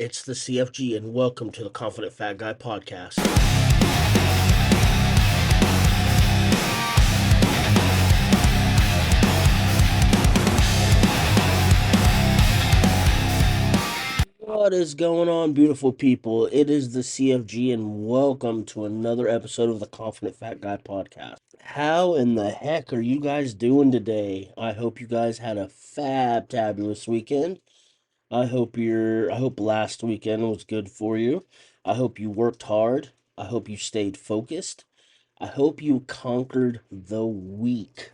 It's the CFG, and welcome to the Confident Fat Guy podcast. What is going on, beautiful people? It is the CFG, and welcome to another episode of the Confident Fat Guy podcast. How in the heck are you guys doing today? I hope you guys had a fabulous weekend. I hope last weekend was good for you. I hope you worked hard. I hope you stayed focused. I hope you conquered the week.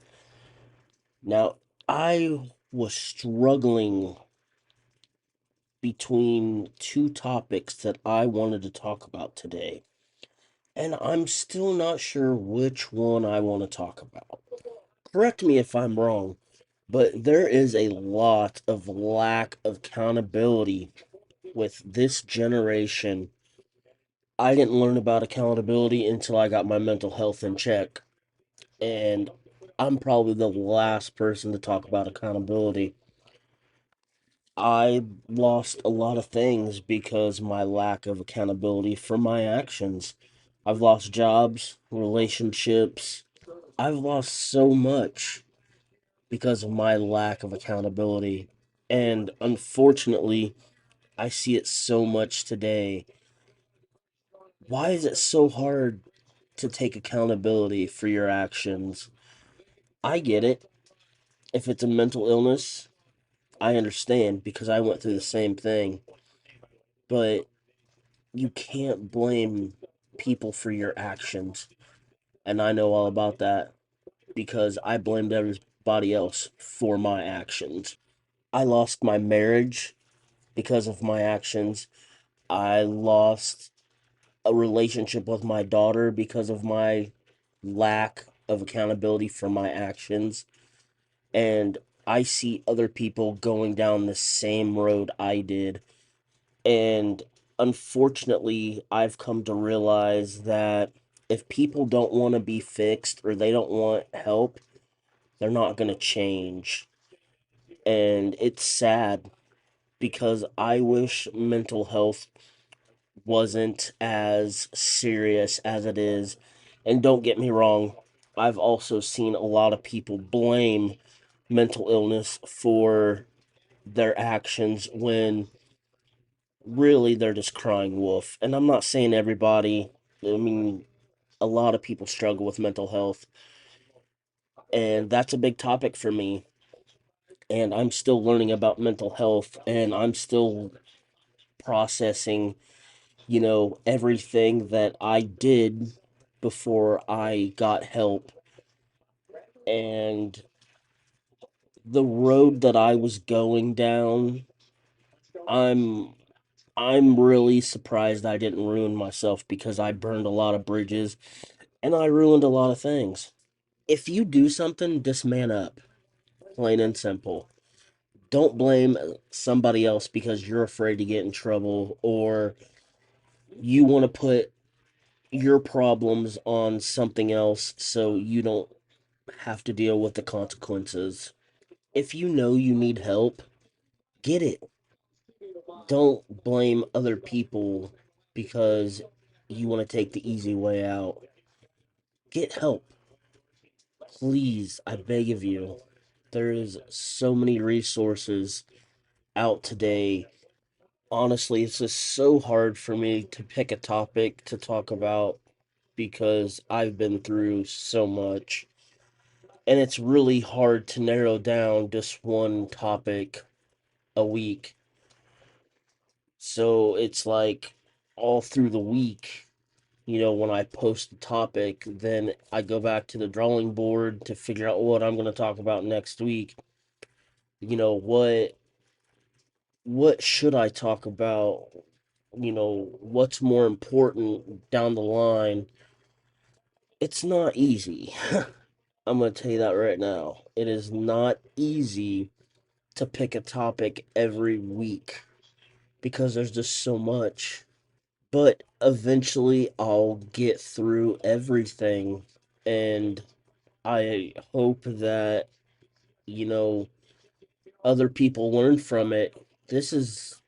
Now, I was struggling between two topics that I wanted to talk about today, and I'm still not sure which one I want to talk about. Correct me if I'm wrong, but there is a lot of lack of accountability with this generation. I didn't learn about accountability until I got my mental health in check, and I'm probably the last person to talk about accountability. I lost a lot of things because my lack of accountability for my actions. I've lost jobs, relationships. I've lost so much because of my lack of accountability. And unfortunately, I see it so much today. Why is it so hard to take accountability for your actions? I get it. If it's a mental illness, I understand because I went through the same thing. But you can't blame people for your actions. And I know all about that because I blamed everybody else for my actions. I lost my marriage because of my actions. I lost a relationship with my daughter because of my lack of accountability for my actions. And I see other people going down the same road I did. And unfortunately, I've come to realize that if people don't want to be fixed or they don't want help, they're not going to change. And it's sad because I wish mental health wasn't as serious as it is. And don't get me wrong, I've also seen a lot of people blame mental illness for their actions when really they're just crying wolf. And I'm not saying everybody, I mean, a lot of people struggle with mental health, and that's a big topic for me. And I'm still learning about mental health, and I'm still processing, everything that I did before I got help. And the road that I was going down, I'm I'm really surprised I didn't ruin myself because I burned a lot of bridges and I ruined a lot of things. If you do something, just man up, plain and simple. Don't blame somebody else because you're afraid to get in trouble or you want to put your problems on something else so you don't have to deal with the consequences. If you know you need help, get it. Don't blame other people because you want to take the easy way out. Get help. Please, I beg of you. There's so many resources out today. Honestly, it's just so hard for me to pick a topic to talk about because I've been through so much. And it's really hard to narrow down just one topic a week. So it's like all through the week, when I post a topic, then I go back to the drawing board to figure out what I'm going to talk about next week. You know, what should I talk about? What's more important down the line? It's not easy. I'm going to tell you that right now. It is not easy to pick a topic every week because there's just so much. But eventually I'll get through everything, and I hope that, you know, other people learn from it. This is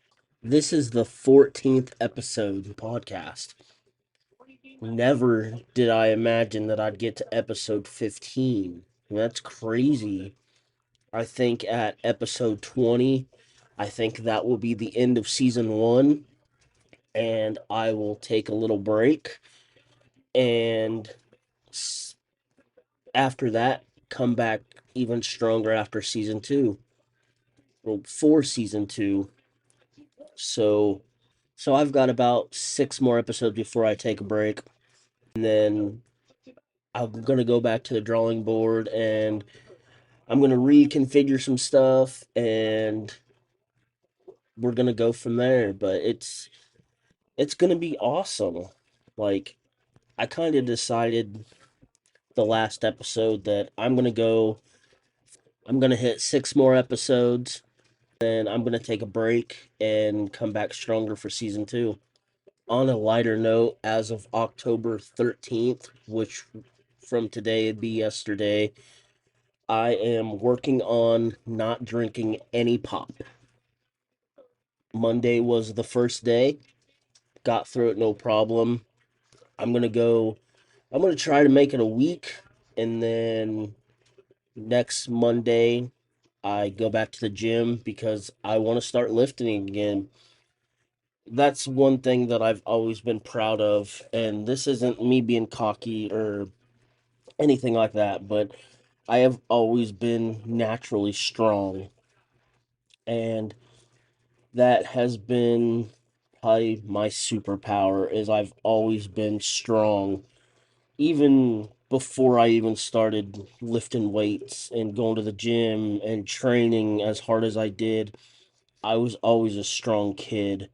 This is the 14th episode podcast. Never did I imagine that I'd get to episode 15. That's crazy. I think at episode 20, I think that will be the end of season 1, and I will take a little break, and after that come back even stronger after season 2. Well, for season 2. So I've got about 6 more episodes before I take a break, and then I'm going to go back to the drawing board, and I'm going to reconfigure some stuff, and we're going to go from there. But it's going to be awesome. Like, I kind of decided the last episode that I'm going to hit 6 more episodes, then I'm going to take a break and come back stronger for season 2. On a lighter note, as of October 13th, which from today would be yesterday, I am working on not drinking any pop. Monday was the first day, got through it no problem. I'm going to go, I'm going to try to make it a week, and then next Monday, I go back to the gym because I want to start lifting again. That's one thing that I've always been proud of, and this isn't me being cocky or anything like that, but I have always been naturally strong, and that has been probably my superpower is I've always been strong. Even before I even started lifting weights and going to the gym and training as hard as I did, I was always a strong kid,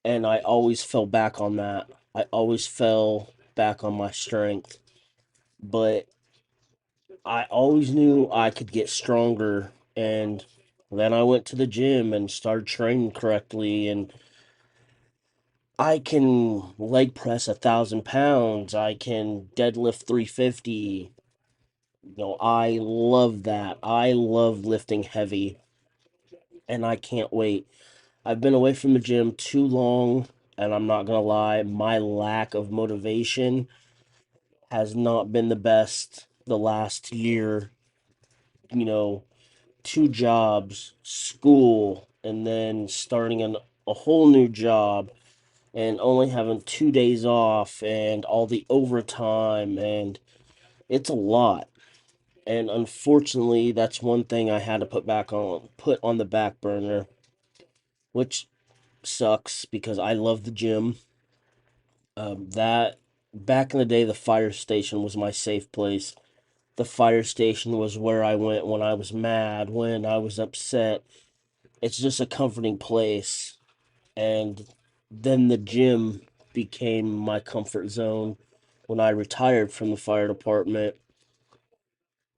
and I always fell back on that. I always fell back on my strength, but I always knew I could get stronger, and then I went to the gym and started training correctly, and I can leg press 1,000 pounds. I can deadlift 350. I love that. I love lifting heavy, and I can't wait. I've been away from the gym too long, and I'm not gonna lie, my lack of motivation has not been the best the last year. You know, 2 jobs, school, and then starting a whole new job, and only having 2 days off, and all the overtime, and it's a lot. And unfortunately, that's one thing I had to put on the back burner, which sucks because I love the gym. That back in the day, the fire station was my safe place. The fire station was where I went when I was mad, when I was upset. It's just a comforting place. And then the gym became my comfort zone when I retired from the fire department.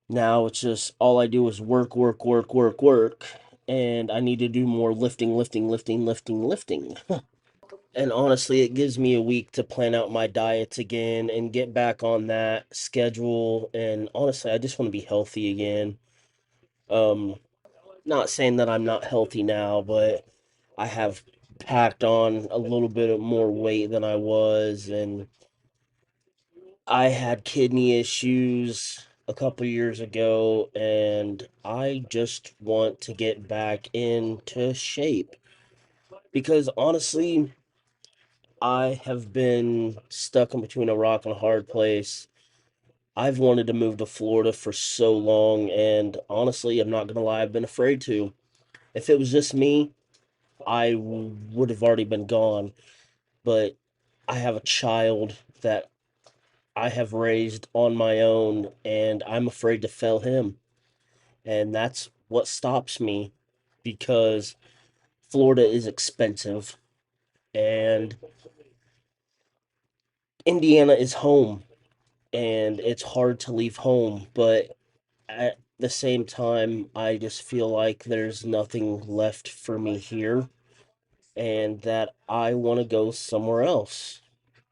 Now it's just all I do is work, work, work, work, work, and I need to do more lifting, lifting, lifting, lifting, lifting. And honestly, it gives me a week to plan out my diets again and get back on that schedule. And honestly, I just want to be healthy again. Um, Not saying that I'm not healthy now, but I have packed on a little bit of more weight than I was, and I had kidney issues a couple years ago, and I just want to get back into shape because honestly, I have been stuck in between a rock and a hard place. I've wanted to move to Florida for so long, and honestly, I'm not gonna lie, I've been afraid to. If it was just me, would have already been gone. But I have a child that I have raised on my own, and I'm afraid to fail him. And that's what stops me because Florida is expensive, and Indiana is home, and it's hard to leave home. But at the same time, I just feel like there's nothing left for me here, and that I want to go somewhere else.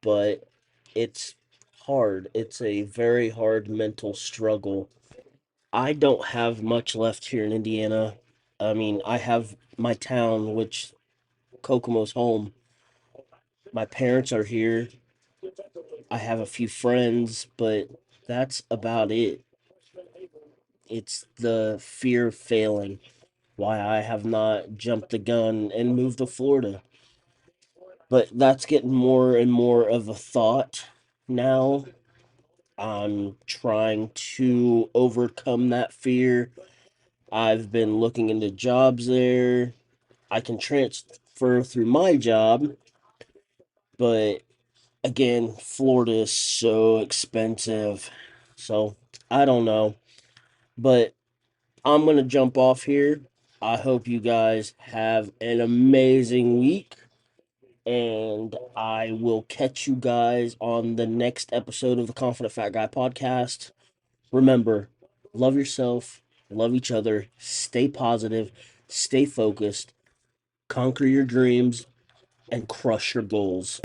But it's hard. It's a very hard mental struggle. I don't have much left here in Indiana. I mean, I have my town, which Kokomo's home. My parents are here. I have a few friends, but that's about it. It's the fear of failing why I have not jumped the gun and moved to Florida. But that's getting more and more of a thought now. I'm trying to overcome that fear. I've been looking into jobs there. I can transfer through my job, but again, Florida is so expensive. So, I don't know. But I'm going to jump off here. I hope you guys have an amazing week. And I will catch you guys on the next episode of the Confident Fat Guy podcast. Remember, love yourself, love each other, stay positive, stay focused, conquer your dreams, and crush your goals.